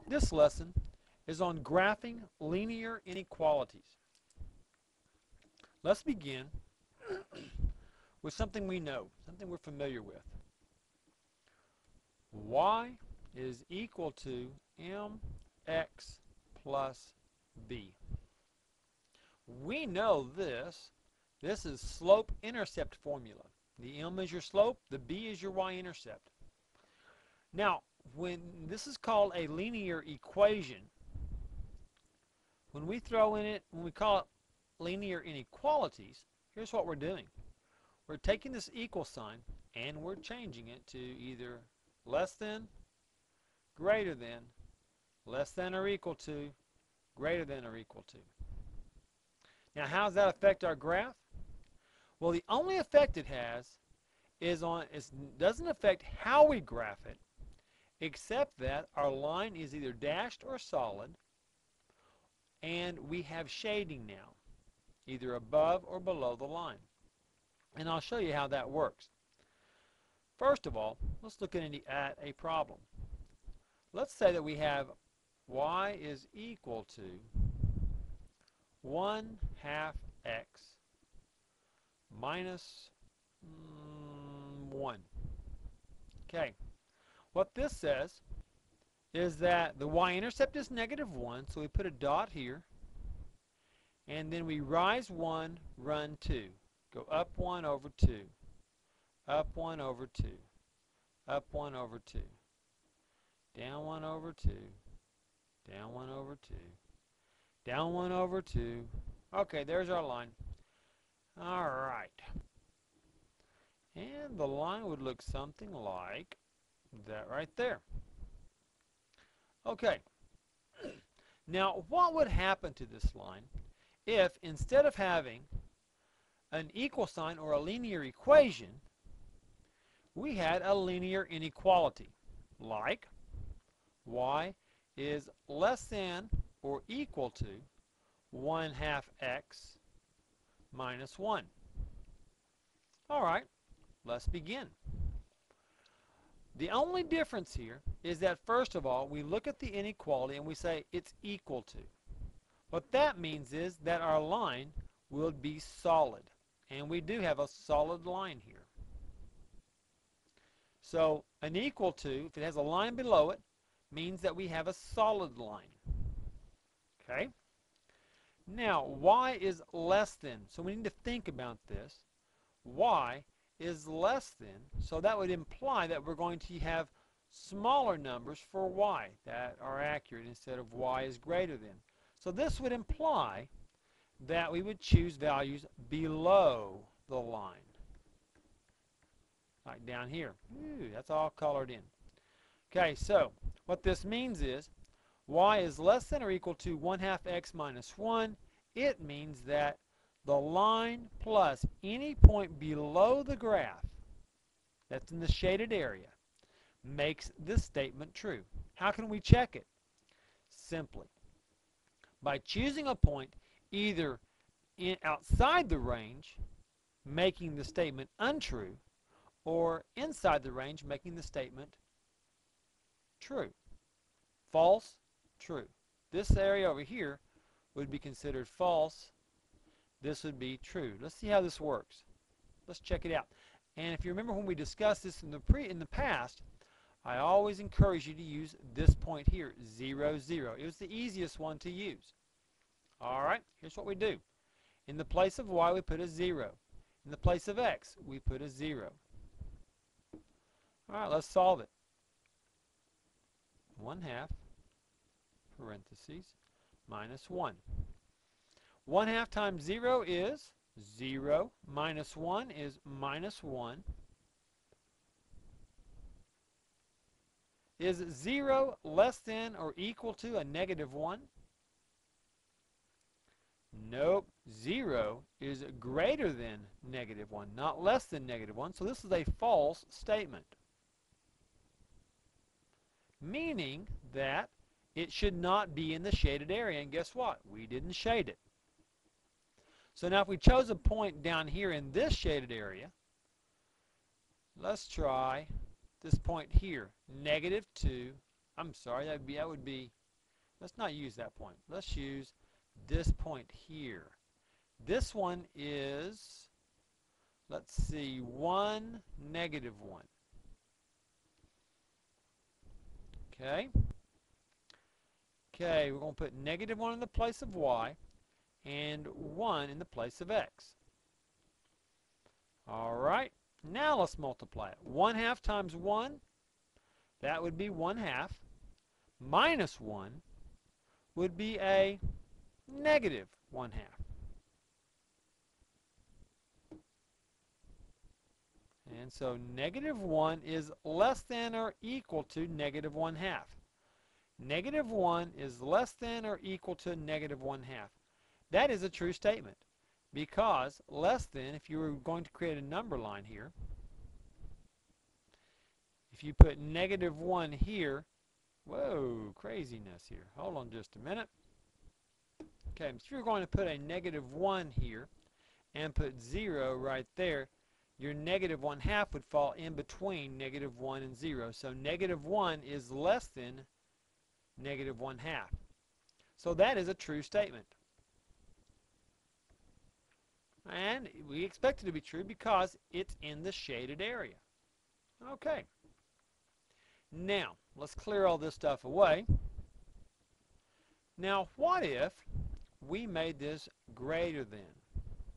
This lesson is on graphing linear inequalities. Let's begin with something we know, something we're familiar with. Y is equal to mx plus b. We know this. This is slope-intercept formula. The m is your slope, the b is your y-intercept. Now, when this is called a linear equation, when we call it linear inequalities, here's what we're doing. We're taking this equal sign and we're changing it to either less than, greater than, less than or equal to, greater than or equal to. Now, how does that affect our graph? Well, the only effect it has is doesn't affect how we graph it, except that our line is either dashed or solid, and we have shading now, either above or below the line. And I'll show you how that works. First of all, let's look at a problem. Let's say that we have y is equal to 1/2 x minus 1. Okay, what this says is that the y-intercept is -1, so we put a dot here, and then we rise 1, run 2. Go up 1 over 2, up 1 over 2, up 1 over 2, down 1 over 2, down 1 over 2, down 1 over 2. Okay, there's our line. All right. And the line would look something like that right there. Okay. Now, what would happen to this line if instead of having an equal sign or a linear equation, we had a linear inequality, like y is less than or equal to 1/2 x minus 1. All right, let's begin. The only difference here is that, first of all, we look at the inequality and we say it's equal to. What that means is that our line will be solid, and we do have a solid line here. So an equal to, if it has a line below it, means that we have a solid line. Okay? Now, y is less than, so we need to think about this. Y is less than, so that would imply that we're going to have smaller numbers for y that are accurate instead of y is greater than. So this would imply that we would choose values below the line. Like down here. Ooh, that's all colored in. Okay, so what this means is y is less than or equal to 1/2 x minus 1. It means that the line plus any point below the graph that's in the shaded area makes this statement true. How can we check it? Simply by choosing a point either outside the range, making the statement untrue, or inside the range, making the statement true. False, true. This area over here would be considered false. This would be true. Let's see how this works. Let's check it out. And if you remember when we discussed this in the past, I always encourage you to use this point here, 0, 0. It was the easiest one to use. All right, here's what we do. In the place of y, we put a 0. In the place of x, we put a 0. All right, let's solve it. 1/2 parentheses minus 1. 1/2 times 0 is 0. Minus 1 is minus 1. Is 0 less than or equal to a -1? Nope. 0 is greater than -1, not less than -1. So this is a false statement, meaning that it should not be in the shaded area. And guess what? We didn't shade it. So now if we chose a point down here in this shaded area, let's try this point here, -2 I'm sorry, that would be, let's not use that point. Let's use this point here. This one is, let's see, 1, -1. Okay? Okay, we're going to put -1 in the place of y and 1 in the place of x. Alright, now let's multiply it. 1/2 times 1, that would be 1/2. Minus 1 would be a -1/2. And so -1 is less than or equal to -1/2. -1 is less than or equal to -1/2. That is a true statement, because less than, if you were going to create a number line here, if you put -1 here, whoa, craziness here. Hold on just a minute. Okay, if you're going to put a -1 here and put 0 right there, your -1/2 would fall in between -1 and 0. So -1 is less than -1/2. So that is a true statement. And we expect it to be true because it's in the shaded area. Okay. Now, let's clear all this stuff away. Now, what if we made this greater than?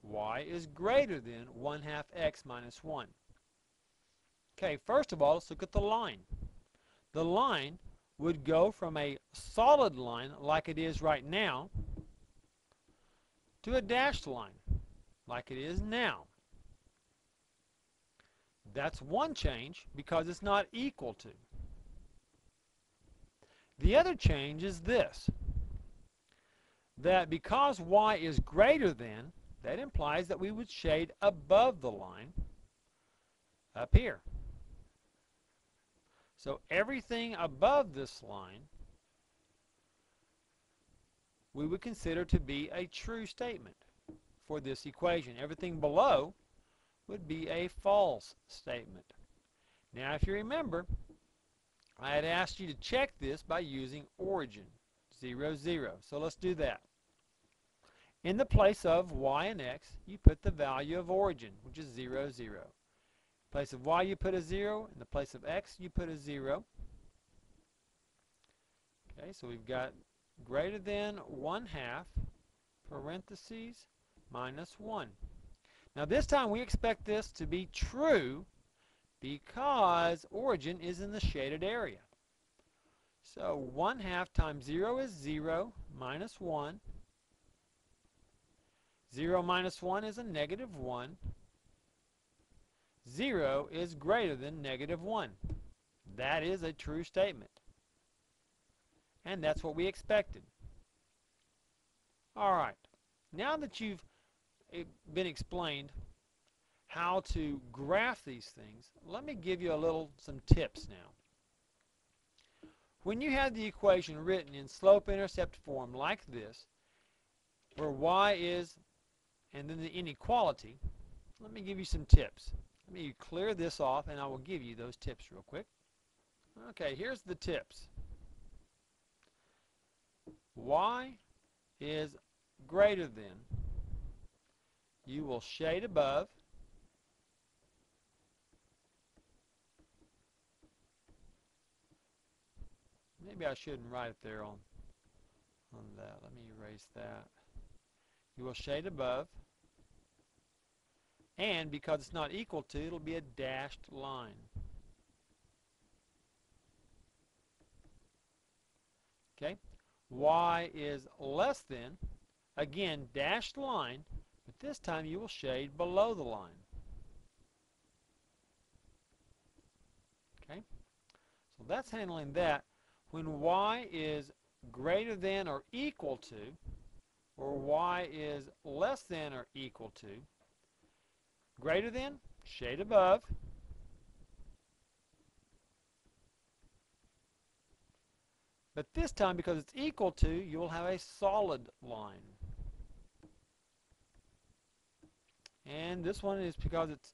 Y is greater than 1/2 x minus 1. Okay, first of all, let's look at the line. The line would go from a solid line, like it is right now, to a dashed line, like it is now. That's one change because it's not equal to. The other change is this, that because y is greater than, that implies that we would shade above the line up here. So everything above this line we would consider to be a true statement for this equation. Everything below would be a false statement. Now, if you remember, I had asked you to check this by using origin, 0, 0. So let's do that. In the place of y and x, you put the value of origin, which is 0, 0. In place of y, you put a 0. In the place of x, you put a 0. Okay, so we've got greater than 1/2, parentheses, minus 1. Now this time we expect this to be true because origin is in the shaded area. So 1/2 times 0 is 0, minus 1. 0 minus 1 is a -1. 0 is greater than -1. That is a true statement. And that's what we expected. Alright, now that you've been explained how to graph these things, let me give you some tips now. When you have the equation written in slope-intercept form like this, where y is, and then the inequality, let me give you some tips. Let me clear this off and I will give you those tips real quick. Okay, here's the tips. Y is greater than, you will shade above, maybe I shouldn't write it there on that. Let me erase that. You will shade above, and because it's not equal to, it'll be a dashed line. Okay, y is less than, again, dashed line, but this time you will shade below the line. Okay, so that's handling that. When y is greater than or equal to, or y is less than or equal to, greater than, shade above, but this time because it's equal to, you will have a solid line. And this one is because it's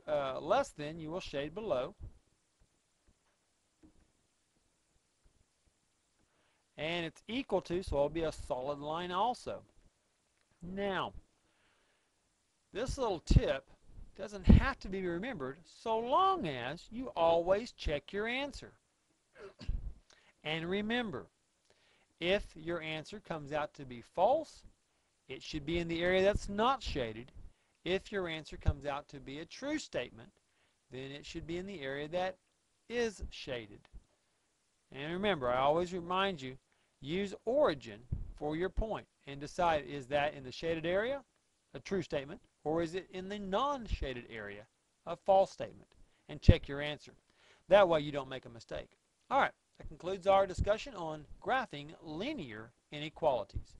less than, you will shade below. And it's equal to, so it'll be a solid line also. Now, this little tip doesn't have to be remembered so long as you always check your answer. And remember, if your answer comes out to be false, it should be in the area that's not shaded. If your answer comes out to be a true statement, then it should be in the area that is shaded. And remember, I always remind you, use origin for your point and decide, is that in the shaded area, a true statement, or is it in the non-shaded area, a false statement? And check your answer. That way you don't make a mistake. All right, that concludes our discussion on graphing linear inequalities.